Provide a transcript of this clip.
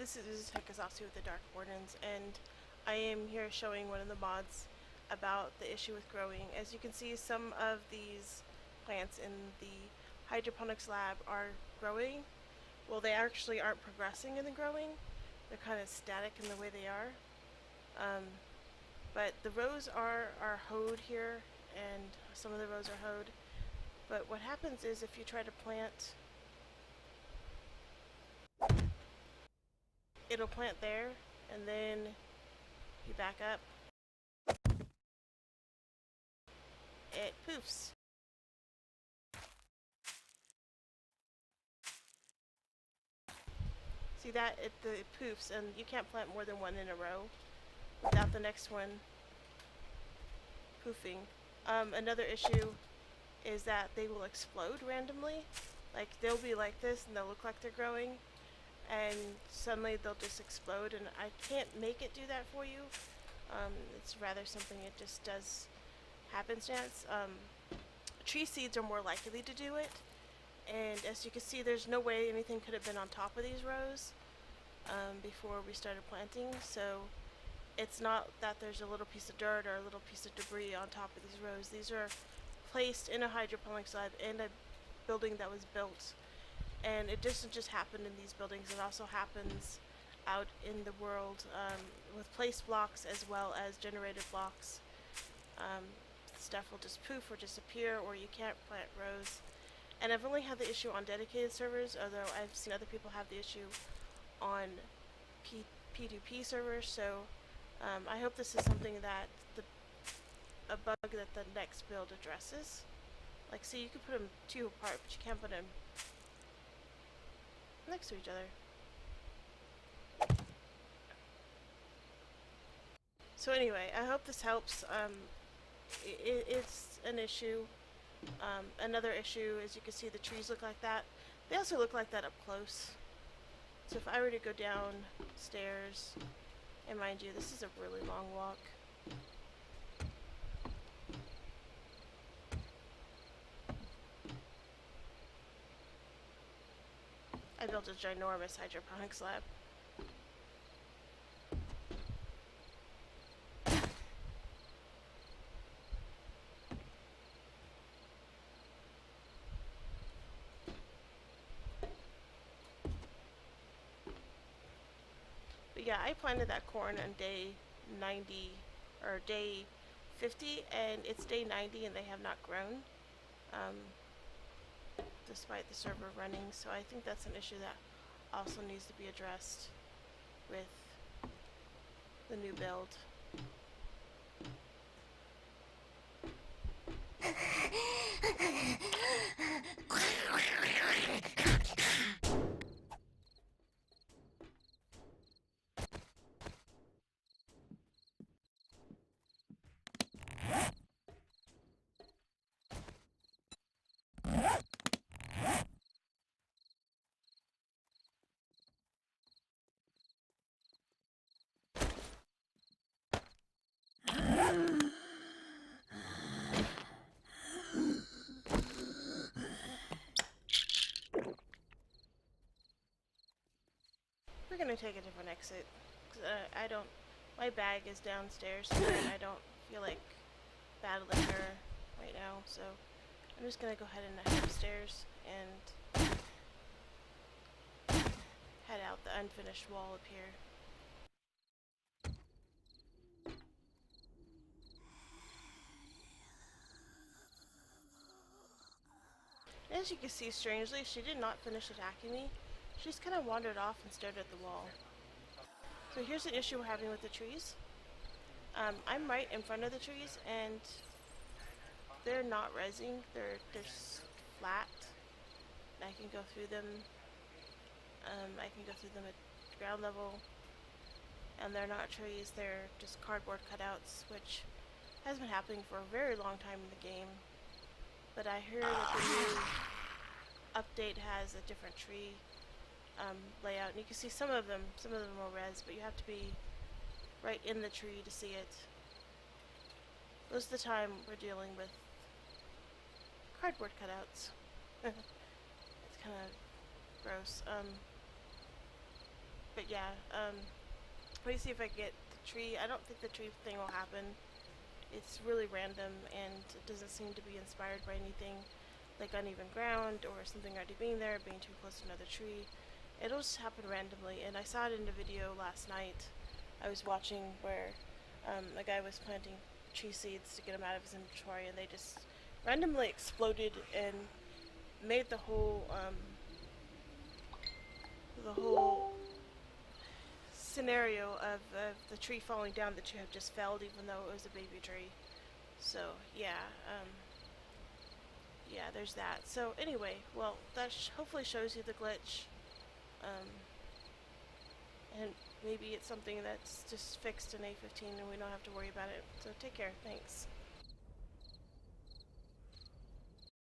this is Hekazatsu with the Dark Wardens, and I am here showing one of the mods about the issue with growing. As you can see, some of these plants in the hydroponics lab are growing. Well, they actually aren't progressing in the growing. They're kind of static in the way they are. But the rows are hoed here, and some of the rows are hoed. But what happens is if you try to plant, it'll plant there, and then you back up, it poofs. See that? It poofs, and you can't plant more than one in a row without the next one poofing. Another issue is that they will explode randomly. Like, they'll be like this, and they'll look like they're growing, and suddenly they'll just explode, and I can't make it do that for you. It's rather something it just does happenstance. Tree seeds are more likely to do it, and as you can see, there's no way anything could have been on top of these rows before we started planting, so it's not that there's a little piece of dirt or a little piece of debris on top of these rows. These are placed in a hydroponics lab in a building that was built, and it doesn't just happen in these buildings, it also happens out in the world with place blocks as well as generated blocks. Stuff will just poof or disappear, or you can't plant rows. And I've only had the issue on dedicated servers, although I've seen other people have the issue on P2P servers, so I hope this is something that a bug that the next build addresses. Like, see, you can put them two apart, but you can't put them next to each other. So anyway, I hope this helps. It's an issue. Another issue is you can see the trees look like that. They also look like that up close. So if I were to go downstairs, and mind you, this is a really long walk. I built a ginormous hydroponics lab. But yeah, I planted that corn on day 90 or day 50, and it's day 90 and they have not grown, despite the server running. So I think that's an issue that also needs to be addressed with the new build. We're gonna take a different exit. 'Cause, I don't. My bag is downstairs, and I don't feel like battling her right now. So I'm just gonna go ahead and head upstairs and head out the unfinished wall up here. As you can see, strangely, she did not finish attacking me. She just kind of wandered off and stared at the wall. So here's an issue we're having with the trees. I'm right in front of the trees, and they're not rezzing. They're flat. I can go through them. I can go through them at ground level, and they're not trees. They're just cardboard cutouts, which has been happening for a very long time in the game. But I heard that the new update has a different tree layout, and you can see some of them are res, but you have to be right in the tree to see it. Most of the time we're dealing with cardboard cutouts. It's kind of gross. But yeah, let me see if I get the tree. I don't think the tree thing will happen. It's really random and it doesn't seem to be inspired by anything like uneven ground or something already being there, being too close to another tree. It'll just happen randomly, and I saw it in a video last night. I was watching where a guy was planting tree seeds to get them out of his inventory, and they just randomly exploded and made the whole scenario of the tree falling down, the tree had just felled even though it was a baby tree. So yeah, yeah, there's that. So anyway, well, that hopefully shows you the glitch, and maybe it's something that's just fixed in A15 and we don't have to worry about it. So take care. Thanks.